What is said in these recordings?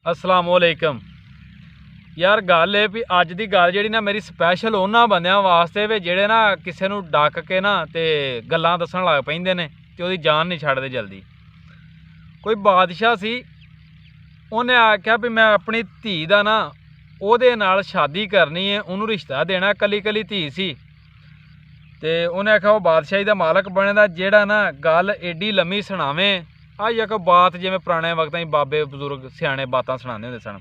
अस्सलामुअलैकुम यार गल है भी अज की गल जी ना मेरी स्पैशल उन्होंने बंदियां वास्ते वे जेड़े ना किसी नूं डक के ना ते गल्लां दस्सण लग पैंदे ने ते ओहदी जान नहीं छड्डदे जल्दी। कोई बादशाह सी, उन्हें आख्या भी मैं अपनी धी दा ना ओहदे नाल शादी करनी है, उन्होंने रिश्ता देना, कली कली धी सी। ते उन्हें आख्या वो बादशाही दा मालक बने दा जेड़ा ना गल एडी लम्मी सुनावे। आई एक बात जिवें पुराने वक्तां बाबे बजुर्ग सियाणे बातां सुणांदे हुंदे सन,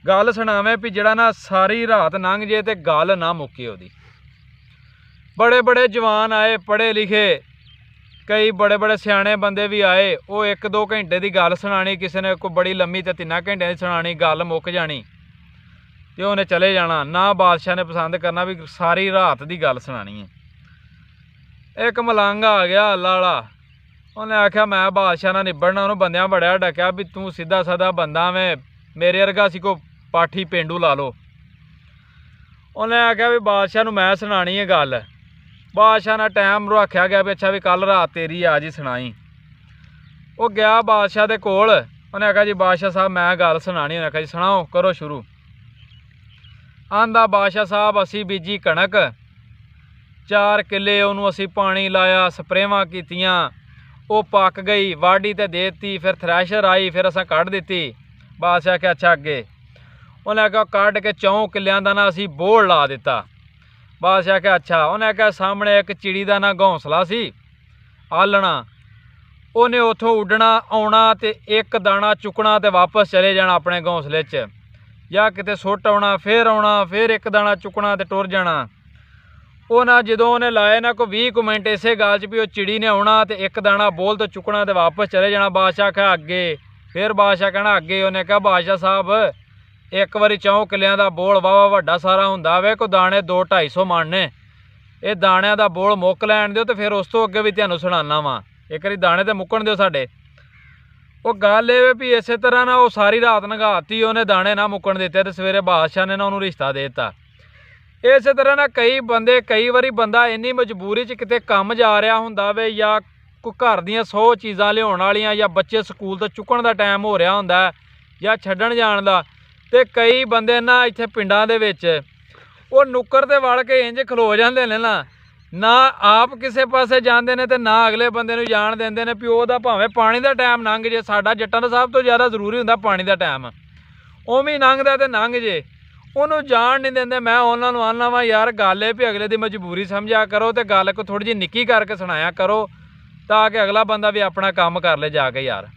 गल सुनावे भी जड़ा ना सारी रात लंघ जे ते गल ना मुक्के ओहदी। बड़े बड़े जवान आए पढ़े लिखे, कई बड़े बड़े सियाणे बंदे भी आए। वो एक दो घंटे की गल सुनानी, किसी ने कोई बड़ी लम्मी तो 3 घंटे की सुनानी, गल मुक जानी तो उन्हें चले जाना। ना बादशाह ने पसंद करना भी सारी रात की गल सुनानी है। एक मलंग आ गया लाला, उन्हें आख्या मैं बादशाह ना निबड़ना, उन्होंने बंदियां बड़िया डकया भी तू सीधा साधा बंदा में मेरे वर्गा सी को पाठी पेंडू ला लो। उन्हें आख्या भी बादशाह नूं मैं सुनानी है गल। बादशाह ने टाइम रखा गया भी अच्छा भी कल रात तेरी आ जी सुनाई। वो गया बादशाह के कोल, उन्हें आख्या जी बादशाह साहब मैं गल सुनानी। उन्हें आख्या जी सुनाओ, करो शुरू। आंदा बादशाह साहब असी बीजी कणक, 4 किले उन्होंने असी पानी लाया, स्प्रेवां कीतियां, वो पक गई, वाढ़ी तो देती, फिर थ्रैशर आई, फिर असा कढ़ दी। बादशाह आख्या अच्छा अगे। उन्हें आख्या कढ़ के 4 किलियां का ना असी बोड़ ला दिता। बादशाह आख्या अच्छा। उन्हें आख्या सामने एक चिड़ी का ना घौंसला सी आलना, उन्हें उतों उड्डना आना तो एक दाना चुकना तो वापस चले जाना अपने घौंसले च, या किते सुट आना फिर एक दाना चुकना तो टुर जाना। वो ना जो उन्हें लाए ना कोई 20 मिनट इसे गल च भी चिड़ी ने आना तो एक दाना बोल तो चुकना तो वापस चले जाना। बादशाह आख्या अगे, फिर बादशाह कहना अगे। उन्हें कहा बादशाह साहब एक बारी 4 किलियां का बोल वाह वड्डा सारा हुंदा वे, कोई दाने 200-250 मन ने, ये दाणियां दा बोल मुक लैण दिओ तो फिर उस तो अगे भी तुहानूं सुणाना वा, एक बारी दाने तो मुक्कण दिओ साडे। वो गल ये भी इस तरह ना वो सारी रात नंगाती, उन्हें दाने ना मुक्कण दिते तो सवेरे बादशाह ने ना उन्होंने रिश्ता दे दिता। इस तरह ना कई बंदे, कई बारी बंदा इन्नी मजबूरी च किते काम जा रहा हुंदा वे, या कोई घर दियां 100 चीज़ां लियाउण वालियां, या बच्चे स्कूल तो चुकण दा टाइम हो रहा हुंदा या छड्डण जाण दा, ते कई बंदे ना इत्थे पिंडां दे विच वो नुक्कर ते वड़ के इंज खलो जांदे ने ना आप किसी पासे जाते हैं तो ना अगले बंदे नूं जाण देंदे ने भी ओहदा भावें पानी का टाइम लंघ जे। साडा जट्टां दा सब तो ज़्यादा जरूरी हुंदा पानी का टाइम, उवें लंघदा ते लंघ जे, उन्होंने जान नहीं देंदे। मैं उन्होंने आना वा यार गल है भी अगले की मजबूरी समझा करो, तो गल को थोड़ी जी निक्की करके सुनाया करो ताकि अगला बंदा भी अपना काम कर ले जाके यार।